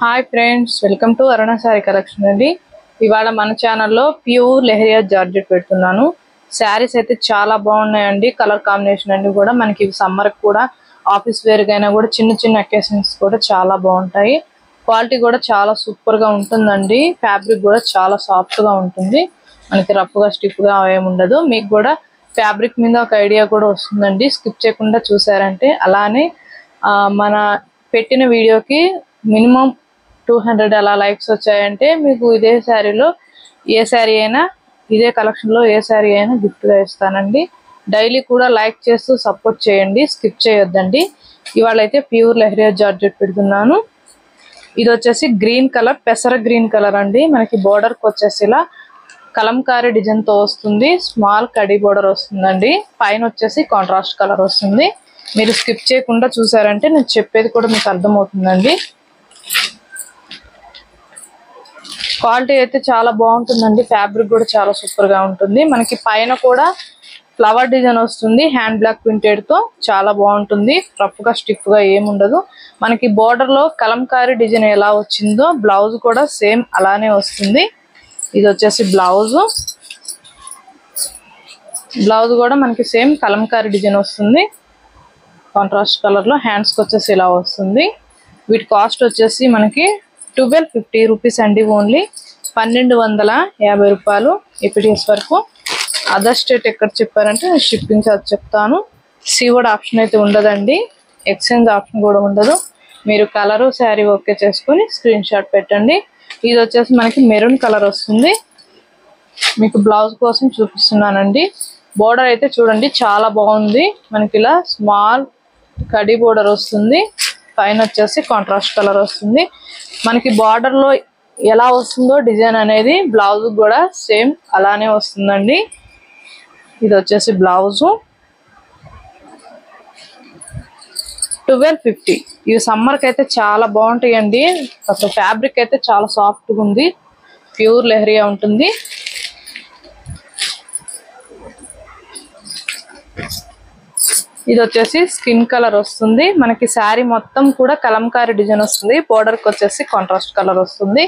Hi friends, welcome to Aruna sorry collection అండి. ఇవాళ మన ఛానల్లో ప్యూర్ లెహరియా జార్జెట్ పెడుతున్నాను. శారీస్ అయితే చాలా బాగున్నాయండి. కలర్ కాంబినేషన్ అన్ని కూడా మనకి సమ్మర్ కూడా ఆఫీస్ వేర్ గైనా కూడా చిన్న చిన్న అకేషన్స్ కూడా చాలా బాగుంటాయి. క్వాలిటీ కూడా చాలా సూపర్ గా ఉంటుందండి. ఫ్యాబ్రిక్ కూడా చాలా సాఫ్ట్ గా ఉంటుంది. మనకి రఫ్ గా స్టిఫ్ గా ఏమి ఉండదు. మీకు కూడా ఫ్యాబ్రిక్ మీద ఒక ఐడియా కూడా వస్తుందండి. స్కిప్ చేయకుండా చూసారంటే. అలానే మన పెట్టిన వీడియోకి మినిమం 200 అలా లైక్స్ వచ్చాయంటే మీకు ఇదే శారీలో ఏ శారీ అయినా, ఇదే కలెక్షన్ లో ఏ శారీ అయినా గిఫ్ట్ గా ఇస్తానండి. డైలీ కూడా లైక్ చేస్తూ సపోర్ట్ చేయండి, స్కిప్ చేయొద్దండి. ఇవాళ అయితే ప్యూర్ లెహరియా జార్జెట్ పెడుతున్నాను. ఇది వచ్చేసి గ్రీన్ కలర్, పెసర గ్రీన్ కలర్ అండి. మనకి బోర్డర్ కి వచ్చేసి ఇలా కలంకారీ డిజైన్ తో వస్తుంది. స్మాల్ కడి బోర్డర్ వస్తుందండి. పైన వచ్చేసి కాంట్రాస్ట్ కలర్ వస్తుంది. మీరు స్కిప్ చేయకుండా చూసారంటే నేను చెప్పేది కూడా మీకు అర్థమవుతుందండి. క్వాలిటీ అయితే చాలా బాగుంటుందండి. ఫ్యాబ్రిక్ కూడా చాలా సూపర్ గా ఉంటుంది. మనకి పైన కూడా ఫ్లవర్ డిజైన్ వస్తుంది. హ్యాండ్ బ్లాక్ ప్రింటెడ్ తో చాలా బాగుంటుంది. రఫ్ గా స్టిఫ్ గా ఏముండదు. మనకి బోర్డర్ లో కలంకారీ డిజైన్ ఎలా వచ్చిందో బ్లౌజ్ కూడా సేమ్ అలానే వస్తుంది. ఇది వచ్చేసి బ్లౌజ్ కూడా మనకి సేమ్ కలంకారీ డిజైన్ వస్తుంది. కాంట్రాస్ట్ కలర్ లో హ్యాండ్స్ కి వచ్చేసి ఇలా వస్తుంది. వీటి కాస్ట్ వచ్చేసి మనకి 1250 రూపీస్ అండి. ఓన్లీ 1250 రూపాయలు EPTS వరకు. అదర్ స్టేట్ ఎక్కడ చెప్పారంటే నేను షిప్పింగ్ ఛార్జ్ చెప్తాను. సీవర్డ్ ఆప్షన్ అయితే ఉండదండి. ఎక్స్చేంజ్ ఆప్షన్ కూడా ఉండదు. మీరు కలరు శారీ ఓకే చేసుకొని స్క్రీన్ షాట్ పెట్టండి. ఇది వచ్చేసి మనకి మెరూన్ కలర్ వస్తుంది. మీకు బ్లౌజ్ కోసం చూపిస్తున్నానండి. బోర్డర్ అయితే చూడండి చాలా బాగుంది. మనకి ఇలా స్మాల్ కడి బోర్డర్ వస్తుంది. పైన వచ్చేసి కాంట్రాస్ట్ కలర్ వస్తుంది. మనకి బార్డర్ లో ఎలా వస్తుందో డిజైన్ అనేది బ్లౌజ్ కూడా సేమ్ అలానే వస్తుందండి. ఇది వచ్చేసి బ్లౌజ్ 1250. ఇవి సమ్మర్ కి అయితే చాలా బాగుంటాయండి. అసలు ఫ్యాబ్రిక్ అయితే చాలా సాఫ్ట్ గా ఉంది. ప్యూర్ లెహరియా ఉంటుంది. ఇది వచ్చేసి స్కిన్ కలర్ వస్తుంది. మనకి శారీ మొత్తం కూడా కలంకారీ డిజైన్ వస్తుంది. బోర్డర్ కి వచ్చేసి కాంట్రాస్ట్ కలర్ వస్తుంది.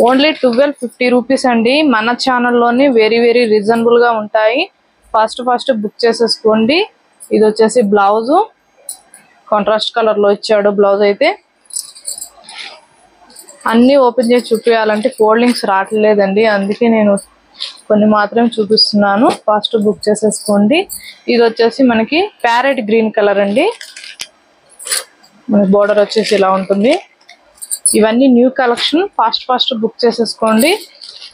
ఓన్లీ 1250 రూపీస్ అండి. మన ఛానల్లోని వెరీ రీజనబుల్ గా ఉంటాయి. ఫస్ట్ బుక్ చేసేసుకోండి. ఇది వచ్చేసి బ్లౌజ్ కాంట్రాస్ట్ కలర్ లో ఇచ్చాడు. బ్లౌజ్ అయితే అన్ని ఓపెన్ చేసి చూపించాలంటే ఫోల్డింగ్స్ రావట్లేదండి. అందుకే నేను కొన్ని మాత్రమే చూపిస్తున్నాను. ఫాస్ట్ బుక్ చేసేసుకోండి. ఇది వచ్చేసి మనకి ప్యారెట్ గ్రీన్ కలర్ అండి. మనకి బోర్డర్ వచ్చేసి ఇలా ఉంటుంది. ఇవన్నీ న్యూ కలెక్షన్. ఫాస్ట్ బుక్ చేసేసుకోండి.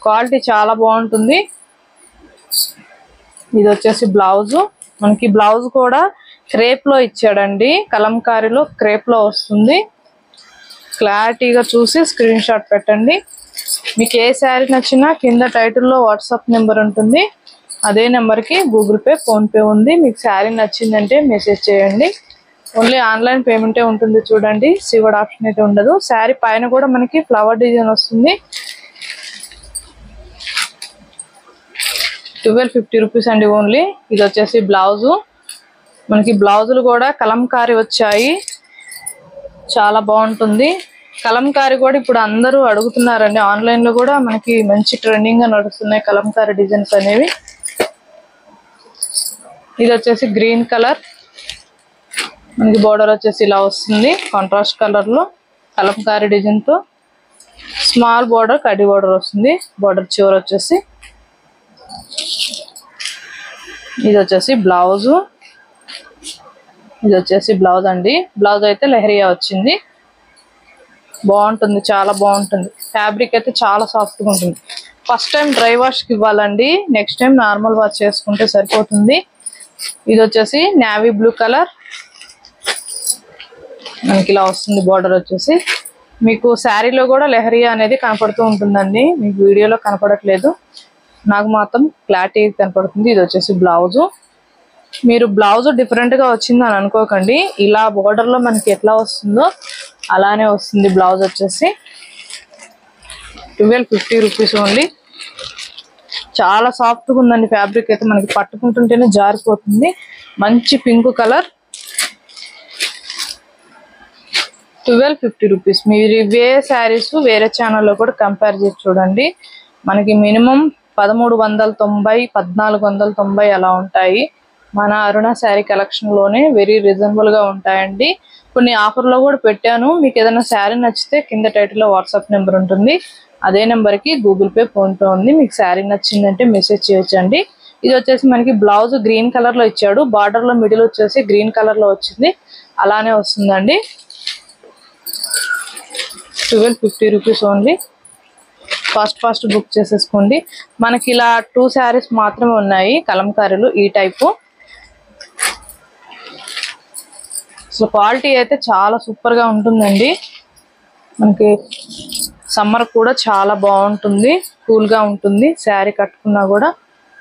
క్వాలిటీ చాలా బాగుంటుంది. ఇది వచ్చేసి బ్లౌజ్. మనకి బ్లౌజ్ కూడా క్రేప్ లో ఇచ్చాడండి. కలంకారీలో క్రేప్ లో వస్తుంది. క్లారిటీగా చూసి స్క్రీన్ షాట్ పెట్టండి. మీకు ఏ శారీ నచ్చినా కింద టైటిల్లో వాట్సాప్ నెంబర్ ఉంటుంది. అదే నెంబర్కి గూగుల్ పే, ఫోన్పే ఉంది. మీకు శారీ నచ్చిందంటే మెసేజ్ చేయండి. ఓన్లీ ఆన్లైన్ పేమెంటే ఉంటుంది. చూడండి, సీవర్డ్ ఆప్షన్ అయితే ఉండదు. శారీ పైన కూడా మనకి ఫ్లవర్ డిజైన్ వస్తుంది. 1250 రూపీస్ అండి ఓన్లీ. ఇది వచ్చేసి బ్లౌజు. మనకి బ్లౌజులు కూడా కలంకారీ వచ్చాయి. చాలా బాగుంటుంది. కలంకారీ కూడా ఇప్పుడు అందరూ అడుగుతున్నారండి. ఆన్లైన్ లో కూడా మనకి మంచి ట్రెండింగ్ గా నడుస్తున్నాయి కలంకారీ డిజైన్స్ అనేవి. ఇది వచ్చేసి గ్రీన్ కలర్. మనకి బోర్డర్ వచ్చేసి ఇలా వస్తుంది. కాంట్రాస్ట్ కలర్ లో కలంకారీ డిజైన్ తో స్మాల్ బోర్డర్, కడి బోర్డర్ వస్తుంది. బోర్డర్ చివర వచ్చేసి ఇది వచ్చేసి బ్లౌజ్. ఇది వచ్చేసి బ్లౌజ్ అండి. బ్లౌజ్ అయితే లెహరియా వచ్చింది. బాగుంటుంది, చాలా బాగుంటుంది. ఫ్యాబ్రిక్ అయితే చాలా సాఫ్ట్ గా ఉంటుంది. ఫస్ట్ టైం డ్రై వాష్ కి ఇవ్వాలండి. నెక్స్ట్ టైం నార్మల్ వాష్ చేసుకుంటే సరిపోతుంది. ఇది వచ్చేసి నేవీ బ్లూ కలర్. మనకి ఇలా వస్తుంది. బోర్డర్ వచ్చేసి మీకు శారీలో కూడా లెహరియా అనేది కనపడుతూ ఉంటుందండి. మీకు వీడియోలో కనపడట్లేదు, నాకు మాత్రం క్లారిటీ కనపడుతుంది. ఇది వచ్చేసి బ్లౌజు. మీరు బ్లౌజ్ డిఫరెంట్ గా వచ్చిందని అనుకోకండి. ఇలా బోర్డర్ లో మనకి ఎట్లా వస్తుందో అలానే వస్తుంది. బ్లౌజ్ వచ్చేసి 1250 రూపీస్ ఓన్లీ. చాలా సాఫ్ట్ గా ఉందండి. ఫ్యాబ్రిక్ అయితే మనకి పట్టుకుంటుంటేనే జారిపోతుంది. మంచి పింక్ కలర్. 1250 రూపీస్. మీరు ఇవే శారీస్ వేరే ఛానల్లో కూడా కంపేర్ చేసి చూడండి. మనకి మినిమం 1390, 1490 అలా ఉంటాయి. మన అరుణ శారీ కలెక్షన్లోనే వెరీ రీజనబుల్గా ఉంటాయండి. కొన్ని ఆఫర్లో కూడా పెట్టాను. మీకు ఏదైనా శారీ నచ్చితే కింద టైటిల్లో వాట్సాప్ నెంబర్ ఉంటుంది. అదే నెంబర్కి గూగుల్ పే, ఫోన్పే ఉంది. మీకు శారీ నచ్చిందంటే మెసేజ్ చేయొచ్చండి. ఇది వచ్చేసి మనకి బ్లౌజ్ గ్రీన్ కలర్లో ఇచ్చాడు. బార్డర్లో మిడిల్ వచ్చేసి గ్రీన్ కలర్లో వచ్చింది. అలానే వస్తుందండి. 1250 రూపీస్ ఓన్లీ. ఫాస్ట్ బుక్ చేసేసుకోండి. మనకి ఇలా 2 శారీస్ మాత్రమే ఉన్నాయి కలంకారీలు ఈ టైపు. సో క్వాలిటీ అయితే చాలా సూపర్గా ఉంటుందండి. మనకి సమ్మర్ కూడా చాలా బాగుంటుంది, కూల్గా ఉంటుంది శారీ కట్టుకున్నా కూడా.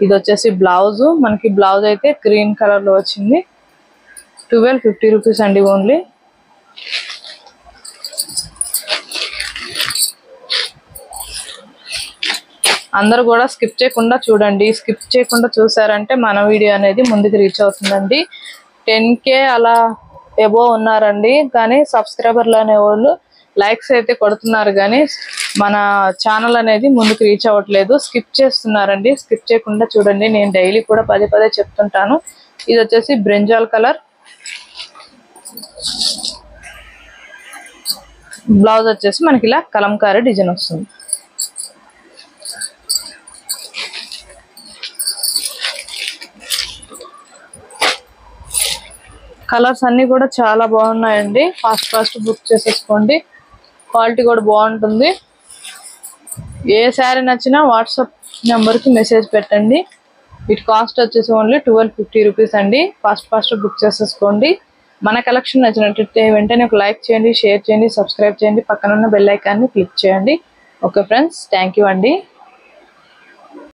ఇది వచ్చేసి బ్లౌజ్. మనకి బ్లౌజ్ అయితే గ్రీన్ కలర్లో వచ్చింది. 1250 రూపీస్ అండి ఓన్లీ. అందరూ కూడా స్కిప్ చేయకుండా చూడండి. స్కిప్ చేయకుండా చూసారంటే మన వీడియో అనేది ముందుకు రీచ్ అవుతుందండి. 10K అలా ఎబో ఉన్నారండి, కానీ సబ్స్క్రైబర్లు అనేవాళ్ళు లైక్స్ అయితే కొడుతున్నారు, కానీ మన ఛానల్ అనేది ముందుకు రీచ్ అవ్వట్లేదు. స్కిప్ చేస్తున్నారండి. స్కిప్ చేయకుండా చూడండి. నేను డైలీ కూడా పదే చెప్తుంటాను. ఇది వచ్చేసి బ్రింజాల్ కలర్. బ్లౌజ్ వచ్చేసి మనకి ఇలా కలంకారీ డిజైన్ వస్తుంది. కలర్స్ అన్ని కూడా చాలా బాగున్నాయండి. ఫాస్ట్ బుక్ చేసేసుకోండి. క్వాలిటీ కూడా బాగుంటుంది. ఏ శారీ నచ్చినా వాట్సాప్ నెంబర్కి మెసేజ్ పెట్టండి. వీటి కాస్ట్ వచ్చేసి ఓన్లీ 1250 రూపీస్ అండి. ఫాస్ట్ బుక్ చేసేసుకోండి. మన కలెక్షన్ నచ్చినట్లయితే వెంటనే ఒక లైక్ చేయండి, షేర్ చేయండి, సబ్స్క్రైబ్ చేయండి, పక్కన ఉన్న బెల్ ఐకాన్ని క్లిక్ చేయండి. ఓకే ఫ్రెండ్స్, థ్యాంక్ యూ అండి.